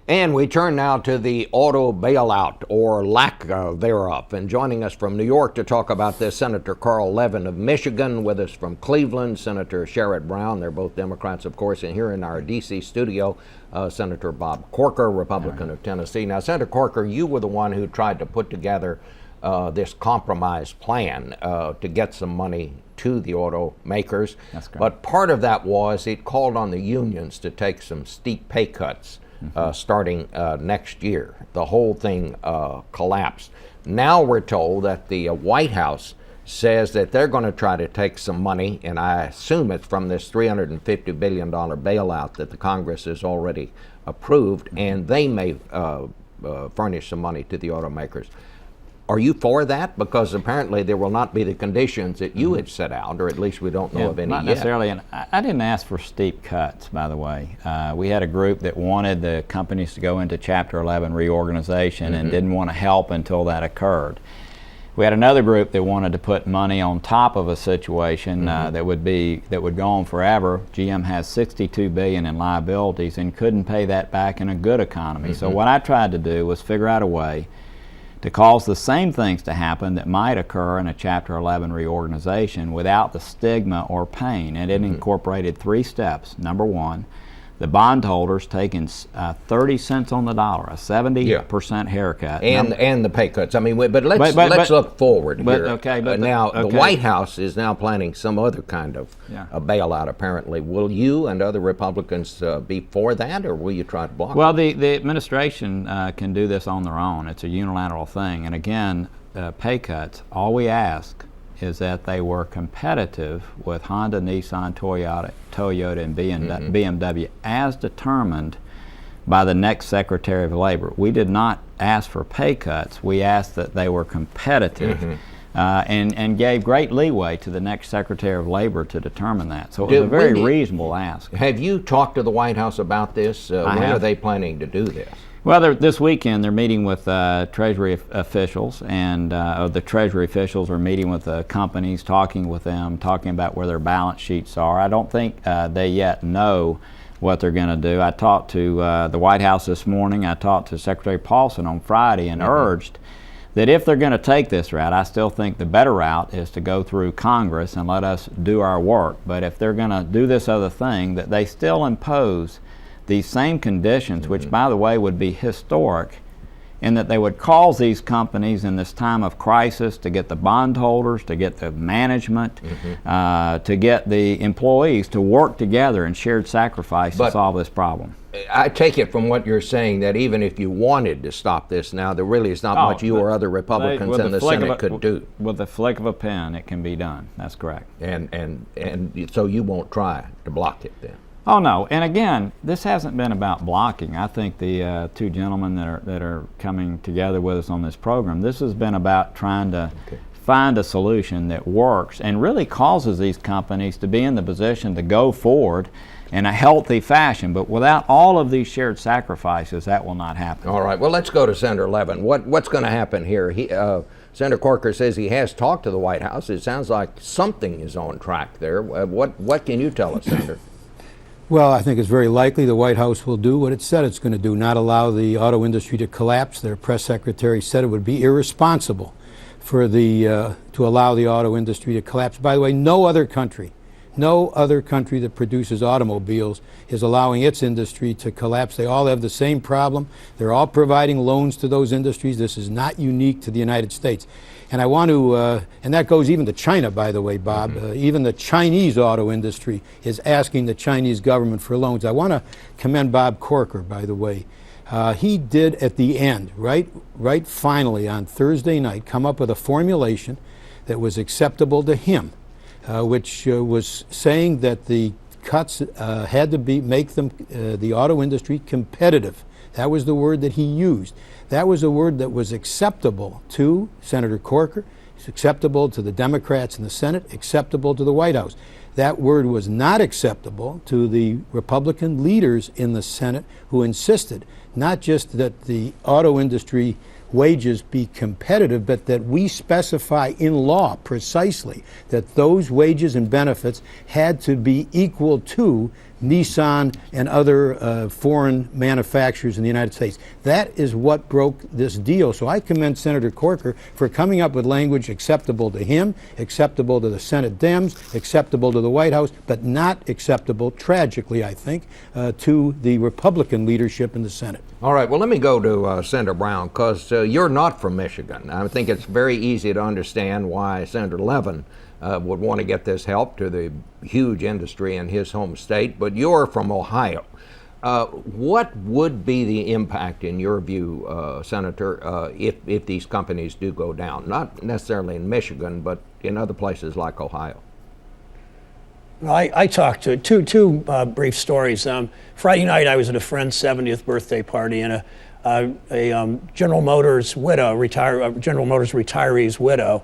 And we turn now to the auto bailout, or lack thereof. And joining us from New York to talk about this, Senator Carl Levin of Michigan. With us from Cleveland, Senator Sherrod Brown. They're both Democrats, of course. And here in our D.C. studio, Senator Bob Corker, Republican of Tennessee. Now, Senator Corker, you were the one who tried to put together this compromise plan to get some money to the automakers. That's correct. But part of that was it called on the unions to take some steep pay cuts. Starting next year. The whole thing collapsed. Now we're told that the White House says that they're going to try to take some money, and I assume it's from this $350 billion bailout that the Congress has already approved, and they may furnish some money to the automakers. Are you for that? Because apparently there will not be the conditions that you had set out, or at least we don't know of any not yet. necessarily. And I didn't ask for steep cuts, by the way. We had a group that wanted the companies to go into Chapter 11 reorganization and didn't want to help until that occurred. We had another group that wanted to put money on top of a situation that would go on forever. GM has $62 billion in liabilities and couldn't pay that back in a good economy. So what I tried to do was figure out a way to cause the same things to happen that might occur in a Chapter 11 reorganization without the stigma or pain. And it incorporated 3 steps. Number one, the bondholders taking 30 cents on the dollar, a 70% haircut. And the pay cuts. I mean, but let's look forward here. Okay, the White House is now planning some other kind of a bailout, apparently. Will you and other Republicans be for that, or will you try to block it? Well, the administration can do this on their own. It's a unilateral thing. And again, pay cuts, all we ask is that they were competitive with Honda, Nissan, Toyota, and BMW as determined by the next Secretary of Labor. We did not ask for pay cuts. We asked that they were competitive and gave great leeway to the next Secretary of Labor to determine that. So it was a very reasonable ask. Have you talked to the White House about this? When are they planning to do this? Well, this weekend they're meeting with Treasury officials, and the Treasury officials are meeting with the companies, talking with them, talking about where their balance sheets are. I don't think they yet know what they're going to do. I talked to the White House this morning. I talked to Secretary Paulson on Friday and urged that if they're going to take this route, I still think the better route is to go through Congress and let us do our work. But if they're going to do this other thing, that they still impose these same conditions, which, by the way, would be historic, in that they would cause these companies in this time of crisis to get the bondholders, to get the management, to get the employees to work together in shared sacrifice to solve this problem. I take it from what you're saying that even if you wanted to stop this now, there really is not much you or other Republicans in the Senate could do. With the flick of a pen, it can be done. That's correct. And so you won't try to block it then? Oh no, and again, this hasn't been about blocking. I think the 2 gentlemen that are coming together with us on this program, this has been about trying to find a solution that works and really causes these companies to be in the position to go forward in a healthy fashion. But without all of these shared sacrifices, that will not happen. All right, well, let's go to Senator Levin. What's going to happen here? Senator Corker says he has talked to the White House. It sounds like something is on track there. What can you tell us, Senator? Well, I think it's very likely the White House will do what it said it's going to do, not allow the auto industry to collapse. Their press secretary said it would be irresponsible for to allow the auto industry to collapse. By the way, no other country that produces automobiles is allowing its industry to collapse. They all have the same problem. They're all providing loans to those industries. This is not unique to the United States. And I want to, and that goes even to China, by the way, Bob. Even the Chinese auto industry is asking the Chinese government for loans. I want to commend Bob Corker, by the way. He did at the end, right finally on Thursday night, come up with a formulation that was acceptable to him, which was saying that the cuts had to make them, the auto industry, competitive. That was the word that he used. That was a word that was acceptable to Senator Corker, it's acceptable to the Democrats in the Senate, acceptable to the White House. That word was not acceptable to the Republican leaders in the Senate, who insisted not just that the auto industry wages be competitive, but that we specify in law precisely that those wages and benefits had to be equal to Nissan and other foreign manufacturers in the United States. That is what broke this deal. So I commend Senator Corker for coming up with language acceptable to him, acceptable to the Senate Dems, acceptable to the White House, but not acceptable, tragically, I think, to the Republican leadership in the Senate. All right, well, let me go to Senator Brown, because you're not from Michigan. I think it's very easy to understand why Senator Levin would want to get this help to the huge industry in his home state, but you're from Ohio. What would be the impact, in your view, Senator, if these companies do go down? Not necessarily in Michigan, but in other places like Ohio. Well, I talked to two brief stories. Friday night, I was at a friend's 70th birthday party, and a General Motors widow, General Motors retiree's widow,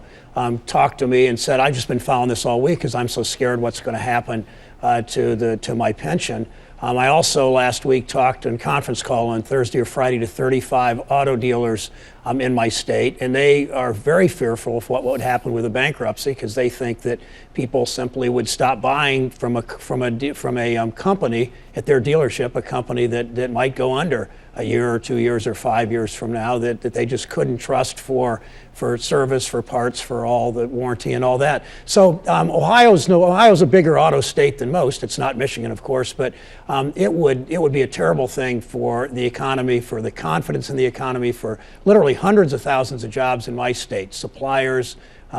talked to me and said, "I've just been following this all week because I'm so scared what's going to happen to my pension." I also last week talked on conference call on Thursday or Friday to 35 auto dealers in my state, and they are very fearful of what would happen with a bankruptcy, because they think that people simply would stop buying from a company at their dealership, a company that might go under a year or 2 years or 5 years from now, that they just couldn't trust for service, for parts, for all the warranty and all that. So Ohio's a bigger auto state than most. It's not Michigan, of course, but it would be a terrible thing for the economy, for the confidence in the economy, for literally hundreds of thousands of jobs in my state, suppliers,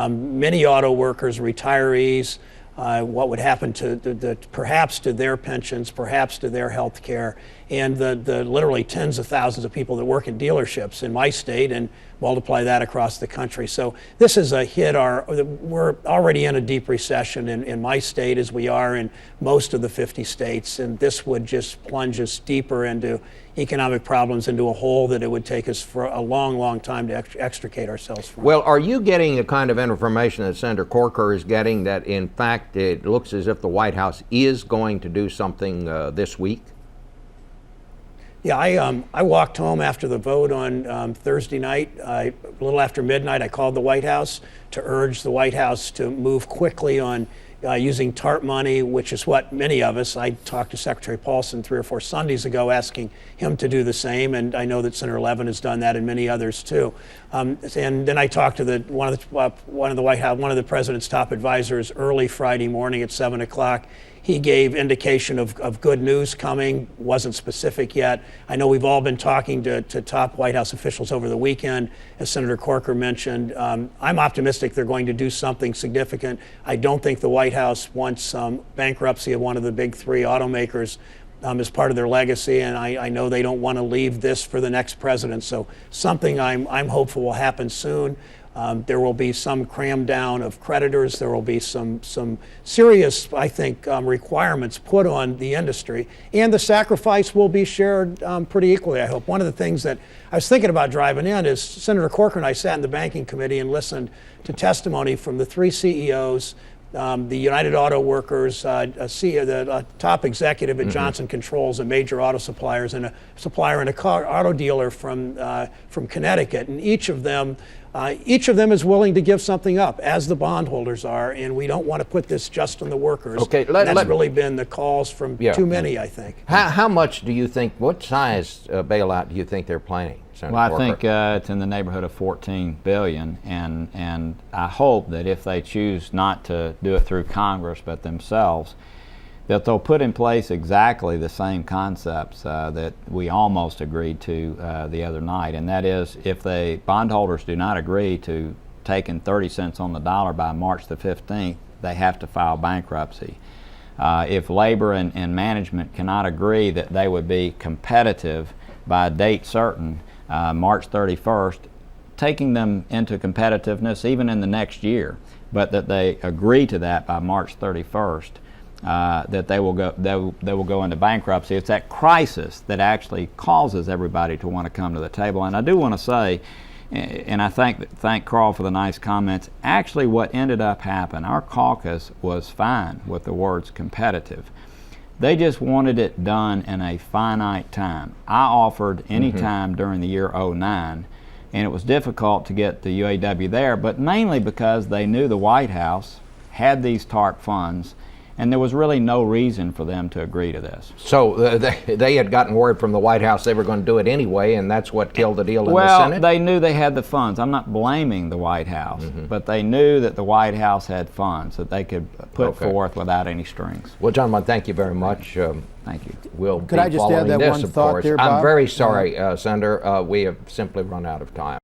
many auto workers, retirees. What would happen to perhaps to their pensions, perhaps to their health care, and the literally tens of thousands of people that work in dealerships in my state, and multiply that across the country. So this is a hit. We're already in a deep recession in my state, as we are in most of the 50 states, and this would just plunge us deeper into economic problems, into a hole that it would take us for a long, long time to extricate ourselves from. Well, are you getting the kind of information that Senator Corker is getting, that in fact it looks as if the White House is going to do something this week? Yeah, I walked home after the vote on Thursday night. A little after midnight, I called the White House to urge the White House to move quickly on using TARP money, which is what many of us, I talked to Secretary Paulson 3 or 4 Sundays ago asking him to do the same, and I know that Senator Levin has done that, and many others too. And then I talked to one of the president's top advisors early Friday morning at 7 o'clock. He gave indication of good news coming, wasn't specific yet. I know we've all been talking to top White House officials over the weekend, as Senator Corker mentioned. I'm optimistic they're going to do something significant. I don't think the White House wants bankruptcy of one of the big 3 automakers as part of their legacy, and I know they don't want to leave this for the next president. So something I'm hopeful will happen soon. There will be some cram down of creditors. There will be some serious, I think, requirements put on the industry, and the sacrifice will be shared pretty equally, I hope. One of the things that I was thinking about driving in is Senator Corker and I sat in the banking committee and listened to testimony from the 3 CEOs, the United Auto Workers, the top executive at Johnson Controls, a major auto suppliers, and a supplier and a auto dealer from Connecticut, and each of them is willing to give something up, as the bondholders are, and we don't want to put this just on the workers. Okay, that's really been the calls from too many, I think. How much do you think, what size bailout do you think they're planning, Senator Well, I Corker? think it's in the neighborhood of $14 billion, and I hope that if they choose not to do it through Congress but themselves, that they'll put in place exactly the same concepts that we almost agreed to the other night, and that is, if the bondholders do not agree to taking 30 cents on the dollar by March the 15th, they have to file bankruptcy. If labor and management cannot agree that they would be competitive by a date certain, March 31st, taking them into competitiveness even in the next year, but that they agree to that by March 31st, that they will go into bankruptcy. It's that crisis that actually causes everybody to want to come to the table. And I do want to say, and I thank Carl for the nice comments, actually what ended up happening, our caucus was fine with the words competitive. They just wanted it done in a finite time. I offered any time during the year '09 and it was difficult to get the UAW there, but mainly because they knew the White House had these TARP funds, and there was really no reason for them to agree to this. So they had gotten word from the White House they were going to do it anyway, and that's what killed the deal in the Senate? Well, they knew they had the funds. I'm not blaming the White House, but they knew that the White House had funds that they could put forth without any strings. Well, gentlemen, thank you very much. Thank you. We'll Could be I just add following that this, one of thought course. there, I'm Bob? very sorry, Senator. We have simply run out of time.